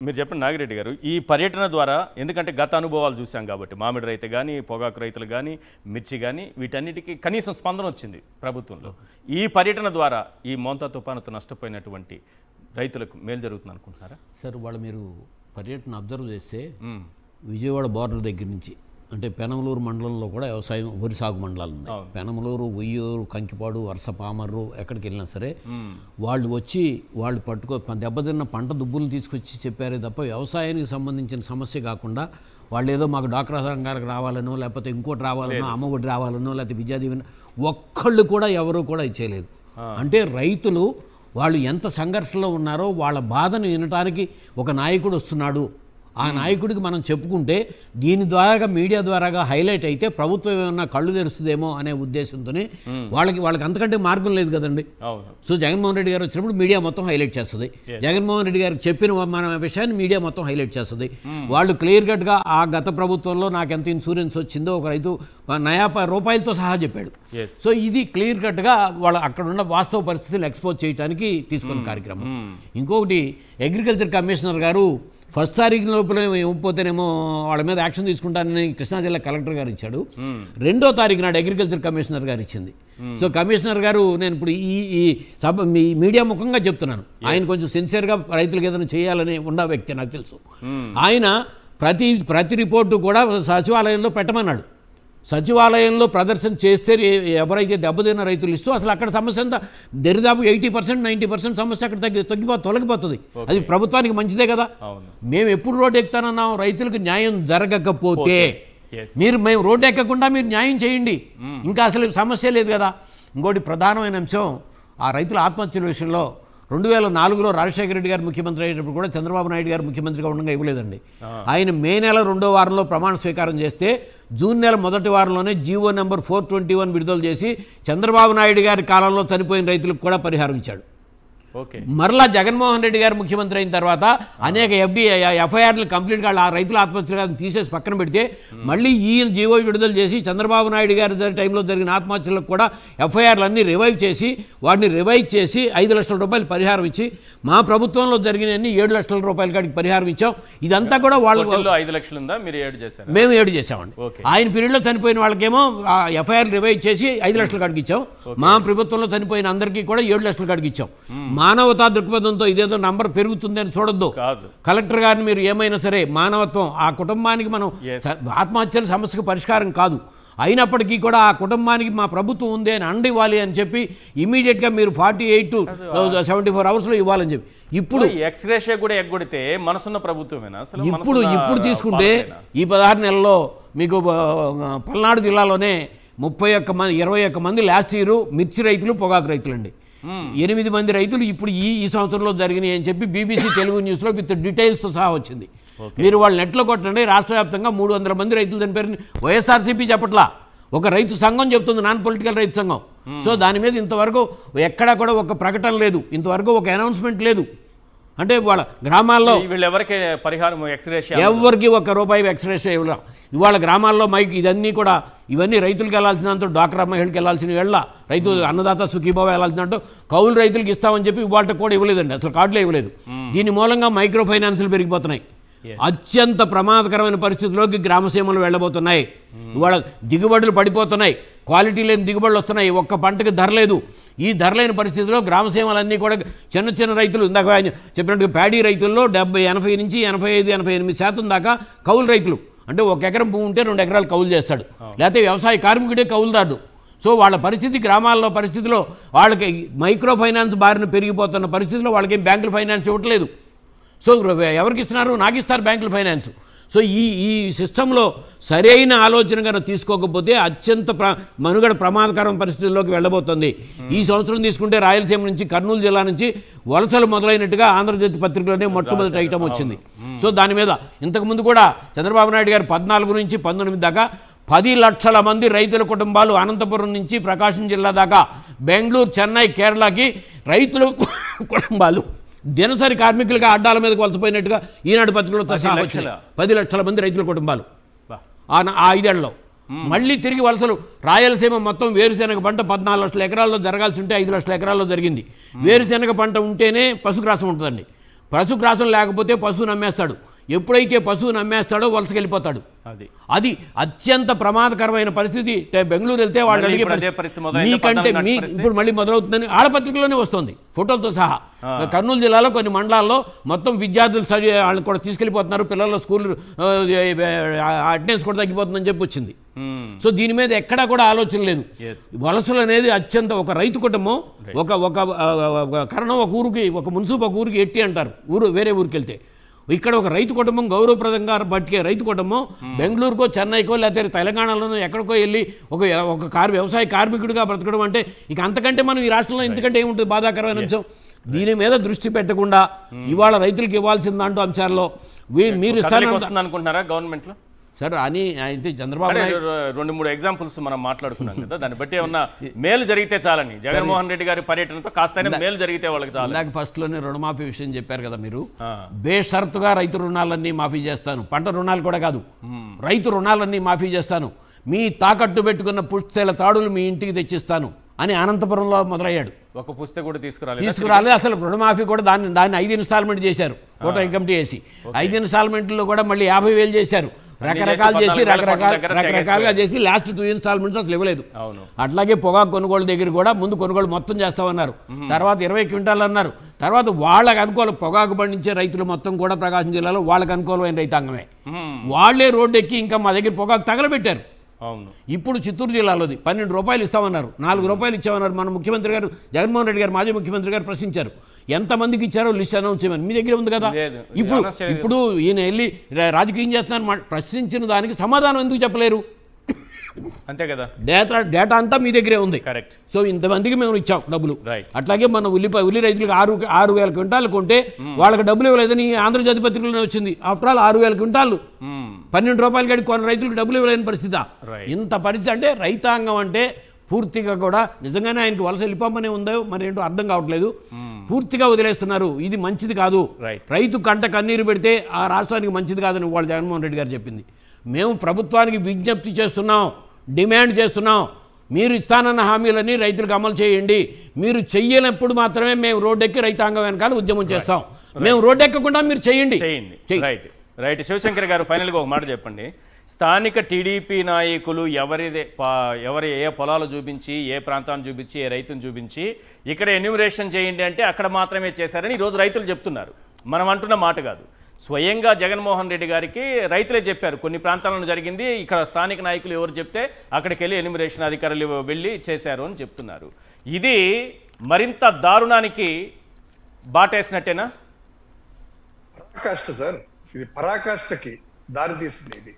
మీరు చెప్పండి నాగిరెడ్డి గారు, ఈ పర్యటన ద్వారా ఎందుకంటే గత అనుభవాలు చూసాం కాబట్టి మామిడి రైతు కానీ పొగాకు రైతులు కానీ మిర్చి కానీ వీటన్నిటికీ కనీసం స్పందన వచ్చింది ప్రభుత్వంలో. ఈ పర్యటన ద్వారా ఈ మోంతా తుఫానుతో నష్టపోయినటువంటి రైతులకు మేలు జరుగుతుంది అనుకుంటున్నారా? సార్ వాళ్ళు మీరు పర్యటన అబ్జర్వ్ చేస్తే విజయవాడ బార్డర్ దగ్గర నుంచి అంటే పెనమలూరు మండలంలో కూడా వ్యవసాయం వరి సాగు మండలాలు ఉన్నాయి. పెనమలూరు, ఉయ్యూరు, కంకిపాడు, వరుస, పామర్రు ఎక్కడికి వెళ్ళినా సరే వాళ్ళు వచ్చి వాళ్ళు దెబ్బతిన్న పంట దుబ్బులు తీసుకొచ్చి చెప్పారే తప్ప వ్యవసాయానికి సంబంధించిన సమస్య కాకుండా వాళ్ళు ఏదో మాకు డాక్రా సంఘాలకు రావాలనో లేకపోతే ఇంకోటి రావాలనో అమ్మఒడి రావాలనో లేకపోతే విద్యాదీవెన ఒక్కళ్ళు కూడా ఎవరు కూడా ఇచ్చేయలేదు. అంటే రైతులు వాళ్ళు ఎంత సంఘర్షణలో ఉన్నారో వాళ్ళ బాధను వినటానికి ఒక నాయకుడు వస్తున్నాడు, ఆ నాయకుడికి మనం చెప్పుకుంటే దీని ద్వారా మీడియా ద్వారాగా హైలైట్ అయితే ప్రభుత్వం ఏమన్నా కళ్ళు తెరుస్తుందేమో అనే ఉద్దేశంతోనే వాళ్ళకి అంతకంటే మార్గం లేదు కదండి. సో జగన్మోహన్ రెడ్డి గారు వచ్చినప్పుడు మీడియా మొత్తం హైలైట్ చేస్తుంది. జగన్మోహన్ రెడ్డి గారికి చెప్పిన మన విషయాన్ని మీడియా మొత్తం హైలైట్ చేస్తుంది. వాళ్ళు క్లియర్ కట్గా ఆ గత ప్రభుత్వంలో నాకు ఎంత ఇన్సూరెన్స్ వచ్చిందో ఒక రైతు నయా రూపాయలతో సహా చెప్పాడు. సో ఇది క్లియర్ కట్గా వాళ్ళ అక్కడ ఉన్న వాస్తవ పరిస్థితులు ఎక్స్పోజ్ చేయడానికి తీసుకున్న కార్యక్రమం. ఇంకొకటి అగ్రికల్చర్ కమిషనర్ గారు ఫస్ట్ తారీఖు లోపల ఇవ్వకపోతేనేమో వాళ్ళ మీద యాక్షన్ తీసుకుంటానని కృష్ణా జిల్లా కలెక్టర్ గారు ఇచ్చాడు. 2వ తారీఖు నాడు అగ్రికల్చర్ కమిషనర్ గారు ఇచ్చింది. సో కమిషనర్ గారు నేను ఇప్పుడు ఈ సభ మీడియా ముఖంగా చెప్తున్నాను, ఆయన కొంచెం సిన్సియర్గా రైతులకు ఏదైనా చేయాలని ఉన్న వ్యక్తి నాకు తెలుసు. ఆయన ప్రతి రిపోర్టు కూడా సచివాలయంలో పెట్టమన్నాడు. సచివాలయంలో ప్రదర్శన చేస్తే ఎవరైతే దెబ్బతిన్న రైతులు ఇస్తూ అసలు అక్కడ సమస్య అంతా దరిదాపు 80%, 90% సమస్య అక్కడ తొలగిపోతుంది. అది ప్రభుత్వానికి మంచిదే కదా. మేము ఎప్పుడు రోడ్డు ఎక్కుతానన్నాం, రైతులకు న్యాయం జరగకపోతే మేము రోడ్డు ఎక్కకుండా మీరు న్యాయం చేయండి, ఇంకా అసలు సమస్య లేదు కదా. ఇంకోటి ప్రధానమైన అంశం ఆ రైతుల ఆత్మహత్యల విషయంలో 2004లో రాజశేఖర రెడ్డి గారు ముఖ్యమంత్రి అయ్యేటప్పుడు కూడా చంద్రబాబు నాయుడు గారు ముఖ్యమంత్రిగా ఉండగా ఇవ్వలేదండి. ఆయన మే నెల 2వ వారంలో ప్రమాణ స్వీకారం చేస్తే జూన్ నెల మొదటి వారంలోనే జీవో నెంబర్ 421 విడుదల చేసి చంద్రబాబు నాయుడు గారి కాలంలో చనిపోయిన రైతులకు కూడా పరిహారం ఇచ్చాడు. మరలా జగన్మోహన్ రెడ్డి గారు ముఖ్యమంత్రి అయిన తర్వాత అనేక ఎఫ్ఐఆర్లు కంప్లీట్గా ఆ రైతుల ఆత్మహత్యలను తీసేసి పక్కన పెడితే మళ్ళీ ఈయన జీవో విడుదల చేసి చంద్రబాబు నాయుడు గారి టైంలో జరిగిన ఆత్మహత్యలకు కూడా ఎఫ్ఐఆర్లు అన్నీ రివైవ్ చేసి వాటిని రివైవ్ చేసి 5 లక్షల రూపాయలు పరిహారం ఇచ్చి మా ప్రభుత్వంలో జరిగినన్ని 7 లక్షల రూపాయల కాడికి పరిహారం ఇచ్చాం. ఇదంతా కూడా వాళ్ళు 5 లక్షలు ఉందా, మీరు 7 చేశారు, మేము 7 చేసామండి. ఆయన పీరియడ్లో చనిపోయిన వాళ్ళకేమో ఎఫ్ఐఆర్ రివైవ్ చేసి 5 లక్షల కాడికి ఇచ్చాం. మా ప్రభుత్వంలో చనిపోయిన అందరికీ కూడా 7 లక్షల కాడికి ఇచ్చాం. మానవతా దృక్పథంతో ఇదేదో నంబర్ పెరుగుతుందని చూడొద్దు. కలెక్టర్ గారిని మీరు ఏమైనా సరే మానవత్వం, ఆ కుటుంబానికి మనం ఆత్మహత్యల సమస్యకు పరిష్కారం కాదు అయినప్పటికీ కూడా ఆ కుటుంబానికి మా ప్రభుత్వం ఉంది అని అండివ్వాలి అని చెప్పి ఇమీడియట్గా మీరు 48 to 74 అవర్స్లో ఇవ్వాలని చెప్పి ఇప్పుడు ఎక్స్‌గ్రేషియా కూడా ఎగ్గొడితే మనసున్న ప్రభుత్వమేనా అసలు? ఇప్పుడు తీసుకుంటే ఈ 16 నెలల్లో మీకు పల్నాడు జిల్లాలోనే 21 మంది లాస్ట్ ఇయర్ మిర్చి రైతులు, పొగాకు రైతులండి. 8 మంది రైతులు ఇప్పుడు ఈ సంవత్సరంలో జరిగినాయి అని చెప్పి BBC తెలుగు న్యూస్లో విత్ డీటెయిల్స్తో సహా వచ్చింది. మీరు వాళ్ళు నెట్లో కొట్టండి, రాష్ట్ర వ్యాప్తంగా 300 మంది రైతులు చనిపోయారని వైఎస్ఆర్సీపీ చెప్పట్లా, ఒక రైతు సంఘం చెప్తుంది, నాన్ పొలిటికల్ రైతు సంఘం. సో దాని మీద ఇంతవరకు ఎక్కడా కూడా ఒక ప్రకటన లేదు, ఇంతవరకు ఒక అనౌన్స్మెంట్ లేదు. అంటే వాళ్ళ గ్రామాల్లో వీళ్ళెవరికి పరిహారం ఎవరికి ₹1 ఎక్స్‌గ్రేషియా ఇవ్వలేదు. ఇవాళ గ్రామాల్లో ఇదన్నీ కూడా ఇవన్నీ రైతులకు వెళ్ళాల్సినంత, డ్వాక్రా మహిళలకు వెళ్ళాల్సిన వెళ్ళ, రైతు అన్నదాత సుఖీభావ వెళ్ళాల్సినట్టు కౌలు రైతులకు ఇస్తామని చెప్పి ఇవాళ కూడా ఇవ్వలేదండి, అసలు కార్డులే ఇవ్వలేదు. దీని మూలంగా మైక్రో ఫైనాన్సులు పెరిగిపోతున్నాయి. అత్యంత ప్రమాదకరమైన పరిస్థితుల్లోకి గ్రామసీమలు వెళ్ళబోతున్నాయి. ఇవాళ దిగుబడులు పడిపోతున్నాయి, క్వాలిటీ లేని దిగుబడులు వస్తున్నాయి, ఒక్క పంటకి ధర లేదు. ఈ ధర లేని పరిస్థితిలో గ్రామసీమలన్నీ కూడా చిన్న రైతులు, ఇందాక చెప్పినట్టుగా ప్యాడీ రైతుల్లో 80 నుంచి 85, 88% దాకా కౌలు రైతులు. అంటే 1 ఎకరం భూమి ఉంటే 2 ఎకరాలు కౌలు చేస్తాడు, లేకపోతే వ్యవసాయ కార్మికుడే కౌలుదాడు. సో వాళ్ళ పరిస్థితి గ్రామాల్లో పరిస్థితిలో వాళ్ళకి మైక్రో ఫైనాన్స్ బారిన పెరిగిపోతున్న పరిస్థితిలో వాళ్ళకేం బ్యాంకులు ఫైనాన్స్ ఇవ్వట్లేదు. సో ఎవరికి ఇస్తున్నారు? నాకు ఇస్తారు బ్యాంకులు ఫైనాన్స్. సో ఈ సిస్టంలో సరైన ఆలోచన కనుక తీసుకోకపోతే అత్యంత మనుగడ ప్రమాదకరమైన పరిస్థితుల్లోకి వెళ్ళబోతుంది. ఈ సంవత్సరం తీసుకుంటే రాయలసీమ నుంచి, కర్నూలు జిల్లా నుంచి వలసలు మొదలైనట్టుగా ఆంధ్రజ్యోతి పత్రికలోనే మొట్టమొదటి ఐటమ్ వచ్చింది. సో దాని మీద ఇంతకుముందు కూడా చంద్రబాబు నాయుడు గారు 14 నుంచి 19 దాకా 10 లక్షల మంది రైతుల కుటుంబాలు అనంతపురం నుంచి ప్రకాశం జిల్లా దాకా బెంగళూరు, చెన్నై, కేరళకి రైతుల కుటుంబాలు దినసరి కార్మికులుగా అడ్డాల మీదకి వలసపోయినట్టుగా ఈనాడు పత్రికలతో సహా వచ్చినాయి. 10 లక్షల మంది రైతుల కుటుంబాలు ఆ 5 ఏళ్లలో. మళ్ళీ తిరిగి వలసలు రాయలసీమ మొత్తం వేరుశెనగ పంట 14 లక్షల ఎకరాల్లో జరగాల్సి ఉంటే 5 లక్షల ఎకరాల్లో జరిగింది. వేరుశెనగ పంట ఉంటేనే పశుగ్రాసం ఉంటుందండి. పశుగ్రాసం లేకపోతే పశువుని అమ్మేస్తాడు. ఎప్పుడైతే పశువుని అమ్మేస్తాడో వలసకెళ్ళిపోతాడు. అది అత్యంత ప్రమాదకరమైన పరిస్థితి. బెంగళూరు వెళ్తే వాళ్ళు అడిగే మీకంటే ఇప్పుడు మళ్ళీ మొదలవుతుందని ఆడపత్రికలోనే వస్తుంది ఫోటోలతో సహా. కర్నూలు జిల్లాలో కొన్ని మండలాల్లో మొత్తం విద్యార్థులు వాళ్ళని కూడా తీసుకెళ్ళిపోతున్నారు, పిల్లల స్కూల్ అటెండెన్స్ కూడా తగ్గిపోతుందని చెప్పి వచ్చింది. సో దీని మీద ఎక్కడా కూడా ఆలోచన లేదు. వలసలు అనేది అత్యంత ఒక రైతు కుటుంబం ఒక కరణం ఒక ఊరికి ఒక మున్సిపల్ ఒక ఊరికి ఎట్టి అంటారు, వేరే ఊరికి వెళ్తే. ఇక్కడ ఒక రైతు కుటుంబం గౌరవప్రదంగా బతికే రైతు కుటుంబం బెంగళూరుకో చెన్నైకో లేకపోతే తెలంగాణలోనో ఎక్కడికో వెళ్ళి ఒక వ్యవసాయ కార్మికుడిగా బ్రతకడం అంటే ఇక అంతకంటే మనం ఈ రాష్ట్రంలో ఇంతకంటే ఏముంటుంది బాధాకరమైన అంశం. దీని మీద దృష్టి పెట్టకుండా ఇవాళ రైతులకు ఇవ్వాల్సిన దాంట్లో అంశాల్లో మీరు అనుకుంటున్నారా గవర్నమెంట్లో సార్ అని అయితే చంద్రబాబు నాయుడు 2-3 ఎగ్జాంపుల్స్ మనం మాట్లాడుకున్నాం కదా, దాన్ని బట్టి ఏమన్నా మేలు జరిగితే చాలని జగన్మోహన్ రెడ్డి గారి పర్యటనతో కాస్త మేలు జరిగితే వాళ్ళకి చాలా. ఇందాక ఫస్ట్లోనే రుణమాఫీ విషయం చెప్పారు కదా మీరు, బేషరతుగా రైతు రుణాలన్నీ మాఫీ చేస్తాను, పంట రుణాలు కూడా కాదు రైతు రుణాలన్నీ మాఫీ చేస్తాను, మీ తాకట్టు పెట్టుకున్న పుస్తెల తాడులు మీ ఇంటికి తెచ్చిస్తాను అని అనంతపురంలో మొదలయ్యాడు. ఒక పుస్తకం కూడా తీసుకురాలేదు. అసలు రుణమాఫీ కూడా దాన్ని 5 ఇన్స్టాల్మెంట్ చేశారు కోటా కమిటీ వేసి. 5 ఇన్స్టాల్మెంట్లో కూడా మళ్ళీ 50,000 చేశారు. రకరకాలు చేసి రకరకాలుగా చేసి లాస్ట్ 2 ఇన్స్టాల్మెంట్స్ అసలు ఇవ్వలేదు. అట్లాగే పొగాకు కొనుగోలు దగ్గర కూడా ముందు కొనుగోలు మొత్తం చేస్తామన్నారు, తర్వాత 20 క్వింటాలు అన్నారు. తర్వాత వాళ్ళకి అనుకూలం పొగాకు పండించే రైతులు మొత్తం కూడా ప్రకాశం జిల్లాలో వాళ్ళకి అనుకూలమైన రైతాంగమే. వాళ్లే రోడ్డు ఎక్కి ఇంకా మా దగ్గర పొగాకు తగలబెట్టారు. ఇప్పుడు చిత్తూరు జిల్లాలోది 12 రూపాయలు ఇస్తామన్నారు, 4 రూపాయలు ఇచ్చామన్నారు. మన ముఖ్యమంత్రి గారు జగన్మోహన్ రెడ్డి గారు మాజీ ముఖ్యమంత్రి గారు ప్రశ్నించారు ఎంతమందికి ఇచ్చారో లిస్ట్ అనౌన్స్ చేయమని. మీ దగ్గర ఉంది కదా. ఇప్పుడు ఈయన వెళ్ళి రాజకీయం చేస్తున్నాను ప్రశ్నించిన దానికి సమాధానం ఎందుకు చెప్పలేరు? అంతే కదా, డేటా అంతా మీ దగ్గరే ఉంది. కరెక్ట్. సో ఇంతమందికి మేము ఇచ్చాం డబ్బులు. అట్లాగే మన ఉల్లి రైతులకు 6,000 క్వింటాలు కొంటే వాళ్ళకి డబ్బులు ఇవ్వలేదని ఆంధ్రజ్యోతి పత్రికలోనే వచ్చింది. ఆఫ్టర్ ఆల్ 6,000 క్వింటాలు 12 రూపాయలు కడిగి కొన్ని రైతులకు డబ్బులు ఇవ్వలేని పరిస్థితి. ఇంత పరిస్థితి అంటే రైతాంగం అంటే పూర్తిగా కూడా నిజంగానే ఆయనకి వలస వెళ్ళిపోమనే ఉందో మరి ఏంటో అర్థం కావట్లేదు. పూర్తిగా వదిలేస్తున్నారు. ఇది మంచిది కాదు. రైతు కంట కన్నీరు పెడితే ఆ రాష్ట్రానికి మంచిది కాదని వాళ్ళు జగన్మోహన్ రెడ్డి గారు చెప్పింది. మేము ప్రభుత్వానికి విజ్ఞప్తి చేస్తున్నాం, డిమాండ్ చేస్తున్నాం, మీరు ఇస్తానన్న హామీలన్నీ రైతులకు అమలు చేయండి. మీరు చెయ్యనప్పుడు మాత్రమే మేము రోడ్డెక్కి రైతాంగం వెనకాల ఉద్యమం చేస్తాం. మేము రోడ్డెక్కకుండా మీరు చేయండి. రైట్. శివశంకర్ గారు ఫైనల్గా ఒక మాట చెప్పండి. స్థానిక టీడీపీ నాయకులు ఎవరి ఏ పొలాలు చూపించి, ఏ ప్రాంతాన్ని చూపించి, ఏ రైతును చూపించి ఇక్కడ ఎన్యూమరేషన్ చేయండి అంటే అక్కడ మాత్రమే చేశారని ఈరోజు రైతులు చెప్తున్నారు. మనం అంటున్న మాట కాదు, స్వయంగా జగన్మోహన్ రెడ్డి గారికి రైతులే చెప్పారు కొన్ని ప్రాంతాలను జరిగింది, ఇక్కడ స్థానిక నాయకులు ఎవరు చెప్తే అక్కడికి వెళ్ళి ఎన్యూమరేషన్ అధికారులు వెళ్ళి చేశారు అని చెప్తున్నారు. ఇది మరింత దారుణానికి బాటేసినట్టేనా? పరాకాష్ట సార్, ఇది పరాకాష్ఠకి దారి తీసింది. ఇది